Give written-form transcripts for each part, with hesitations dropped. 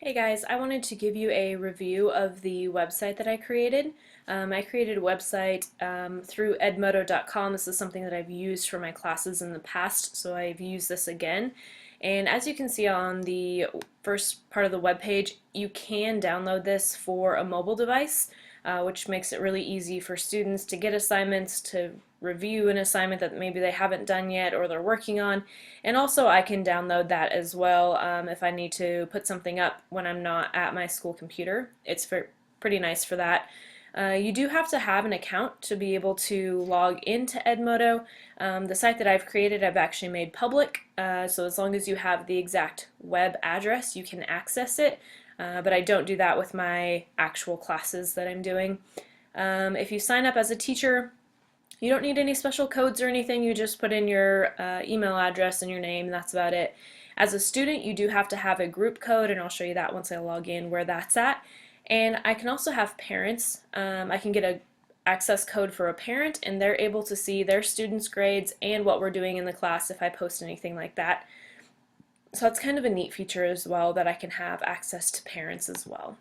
Hey guys, I wanted to give you a review of the website that I created. I created a website through edmodo.com. This is something that I've used for my classes in the past, so I've used this again. And as you can see on the first part of the web page, you can download this for a mobile device, which makes it really easy for students to get assignments, to review an assignment that maybe they haven't done yet or they're working on. And also I can download that as well if I need to put something up when I'm not at my school computer. It's pretty nice for that. You do have to have an account to be able to log into Edmodo. The site that I've created I've actually made public, so as long as you have the exact web address you can access it, but I don't do that with my actual classes that I'm doing. If you sign up as a teacher, you don't need any special codes or anything. You just put in your email address and your name, and that's about it. As a student, you do have to have a group code, and I'll show you that once I log in where that's at. And I can also have parents. I can get a access code for a parent, and they're able to see their students' grades and what we're doing in the class if I post anything like that. So that's kind of a neat feature as well, that I can have access to parents as well.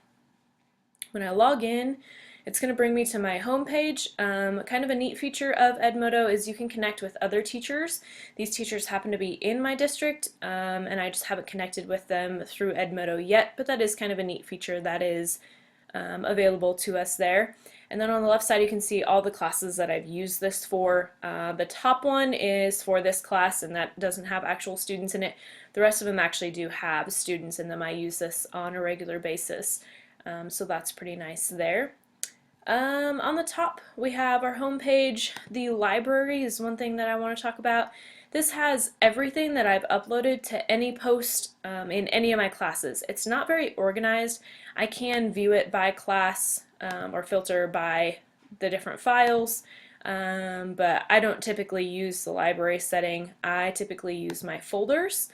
When I log in, it's going to bring me to my home page. Kind of a neat feature of Edmodo is you can connect with other teachers. These teachers happen to be in my district, and I just haven't connected with them through Edmodo yet, but that is kind of a neat feature that is available to us there. And then on the left side you can see all the classes that I've used this for. The top one is for this class, and that doesn't have actual students in it. The rest of them actually do have students in them. I use this on a regular basis, so that's pretty nice there. On the top we have our home page. The library is one thing that I want to talk about. This has everything that I've uploaded to any post in any of my classes. It's not very organized. I can view it by class or filter by the different files, but I don't typically use the library setting. I typically use my folders,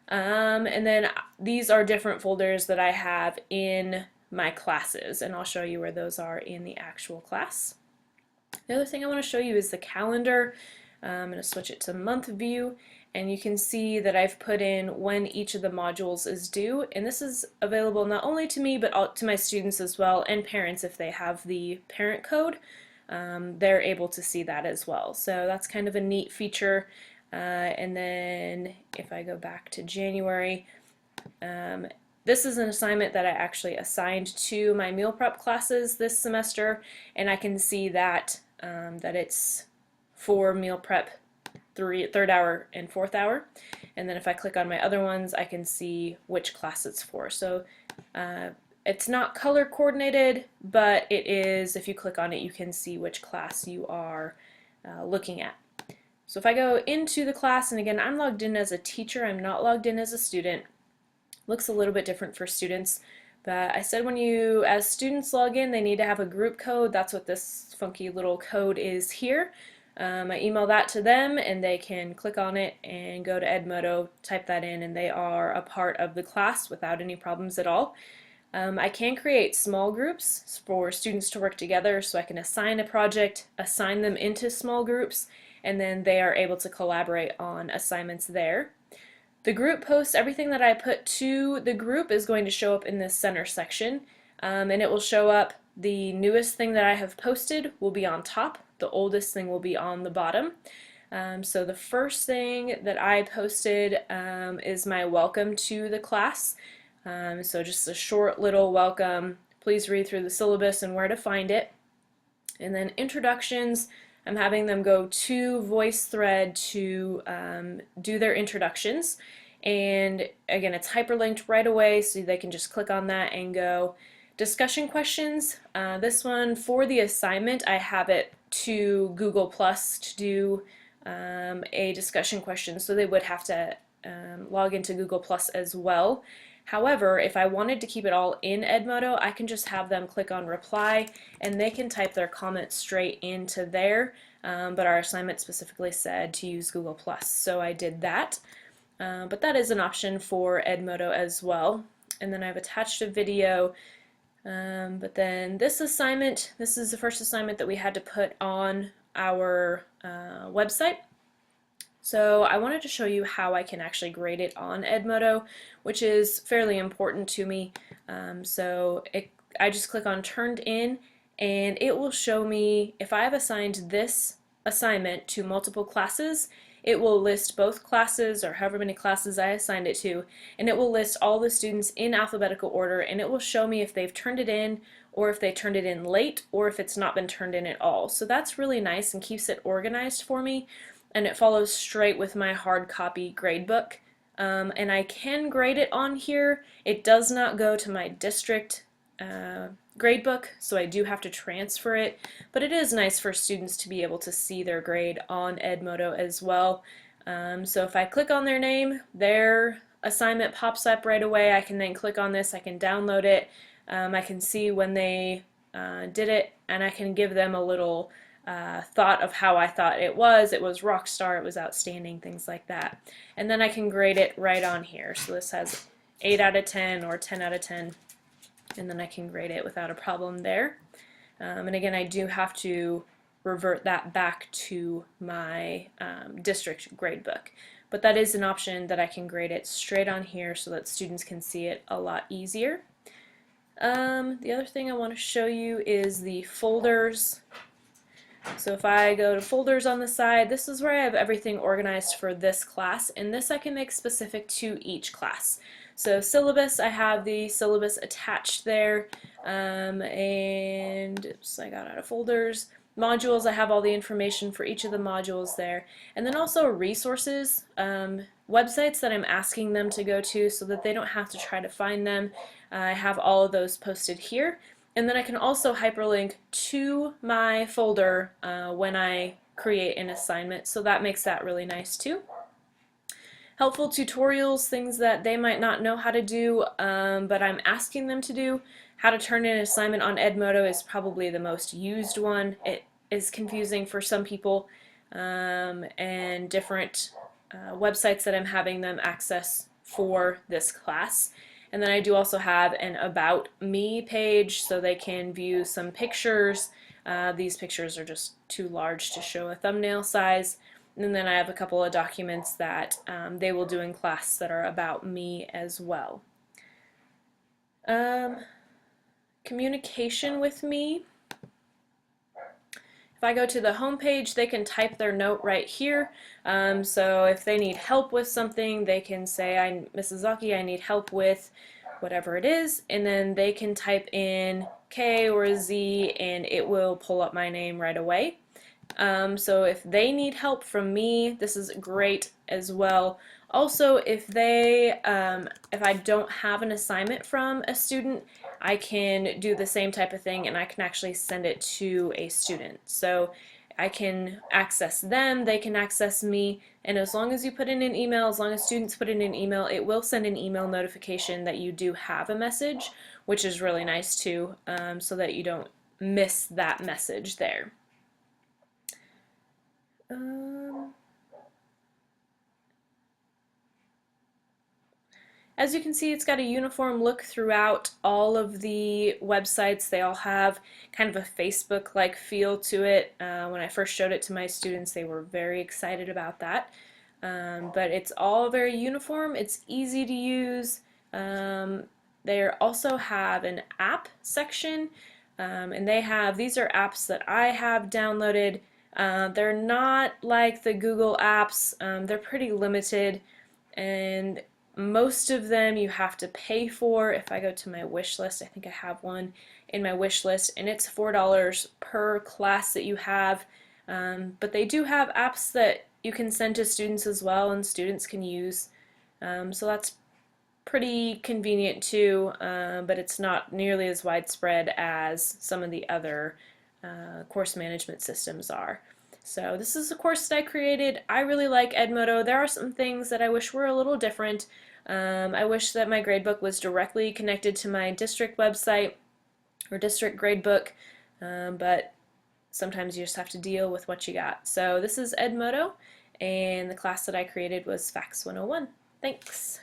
and then these are different folders that I have in my classes, and I'll show you where those are in the actual class. The other thing I want to show you is the calendar. I'm going to switch it to month view, and you can see that I've put in when each of the modules is due, and this is available not only to me but to my students as well, and parents. If they have the parent code, they're able to see that as well. So that's kind of a neat feature. And then if I go back to January, this is an assignment that I actually assigned to my meal prep classes this semester, and I can see that that it's for meal prep third hour and fourth hour. And then if I click on my other ones, I can see which class it's for. So it's not color coordinated, but it is, if you click on it, you can see which class you are looking at. So if I go into the class, and again, I'm logged in as a teacher, I'm not logged in as a student. Looks a little bit different for students, but I said when you, as students, log in, they need to have a group code. That's what this funky little code is here. I email that to them, and they can click on it and go to Edmodo, type that in, and they are a part of the class without any problems at all. I can create small groups for students to work together, so I can assign a project, assign them into small groups, and then they are able to collaborate on assignments there. The group posts, everything that I put to the group is going to show up in this center section, and it will show up. The newest thing that I have posted will be on top, the oldest thing will be on the bottom. So the first thing that I posted is my welcome to the class. So just a short little welcome, please read through the syllabus and where to find it. And then introductions, I'm having them go to VoiceThread to do their introductions, and again it's hyperlinked right away, so they can just click on that and go. Discussion questions, this one for the assignment I have it to Google Plus to do a discussion question, so they would have to log into Google Plus as well. However, if I wanted to keep it all in Edmodo, I can just have them click on reply, and they can type their comment straight into there, but our assignment specifically said to use Google+, so I did that. But that is an option for Edmodo as well. And then I've attached a video, but then this assignment, this is the first assignment that we had to put on our website. So I wanted to show you how I can actually grade it on Edmodo, which is fairly important to me. I just click on Turned In, and it will show me if I have assigned this assignment to multiple classes, it will list both classes or however many classes I assigned it to, and it will list all the students in alphabetical order, and it will show me if they've turned it in or if they turned it in late or if it's not been turned in at all. So that's really nice and keeps it organized for me, and it follows straight with my hard copy gradebook. And I can grade it on here. It does not go to my district gradebook, so I do have to transfer it, but it is nice for students to be able to see their grade on Edmodo as well. So if I click on their name, their assignment pops up right away. I can then click on this, I can download it, I can see when they did it, and I can give them a little thought of how I thought it was. It was rock star, it was outstanding, things like that. And then I can grade it right on here. So this has 8 out of 10 or 10 out of 10, and then I can grade it without a problem there. And again, I do have to revert that back to my district gradebook. But that is an option that I can grade it straight on here so that students can see it a lot easier. The other thing I want to show you is the folders. So if I go to folders on the side, this is where I have everything organized for this class, and this I can make specific to each class. So syllabus, I have the syllabus attached there, and oops, I got out of folders. Modules, I have all the information for each of the modules there. And then also resources, websites that I'm asking them to go to so that they don't have to try to find them. I have all of those posted here. And then I can also hyperlink to my folder when I create an assignment, so that makes that really nice too. Helpful tutorials, things that they might not know how to do, but I'm asking them to do. How to turn in an assignment on Edmodo is probably the most used one. It is confusing for some people, and different websites that I'm having them access for this class. And then I do also have an About Me page so they can view some pictures. These pictures are just too large to show a thumbnail size. And then I have a couple of documents that they will do in class that are about me as well. Communication with me. If I go to the home page, they can type their note right here. So if they need help with something, they can say, Mrs. Zaki, I need help with whatever it is, and then they can type in K or a Z and it will pull up my name right away. So if they need help from me, this is great as well. Also, if I don't have an assignment from a student, I can do the same type of thing and I can actually send it to a student. So I can access them, they can access me, and as long as you put in an email, as long as students put in an email, it will send an email notification that you do have a message, which is really nice too, so that you don't miss that message there. As you can see, it's got a uniform look throughout all of the websites. They all have kind of a Facebook-like feel to it. When I first showed it to my students, they were very excited about that. But it's all very uniform. It's easy to use. They also have an app section, and these are apps that I have downloaded. They're not like the Google apps. They're pretty limited, and most of them you have to pay for. If I go to my wish list, I think I have one in my wish list, and it's $4 per class that you have. But they do have apps that you can send to students as well, and students can use. So that's pretty convenient too, but it's not nearly as widespread as some of the other course management systems are. So this is a course that I created. I really like Edmodo. There are some things that I wish were a little different. I wish that my gradebook was directly connected to my district website or district gradebook, but sometimes you just have to deal with what you got. So this is Edmodo, and the class that I created was FACS 101. Thanks.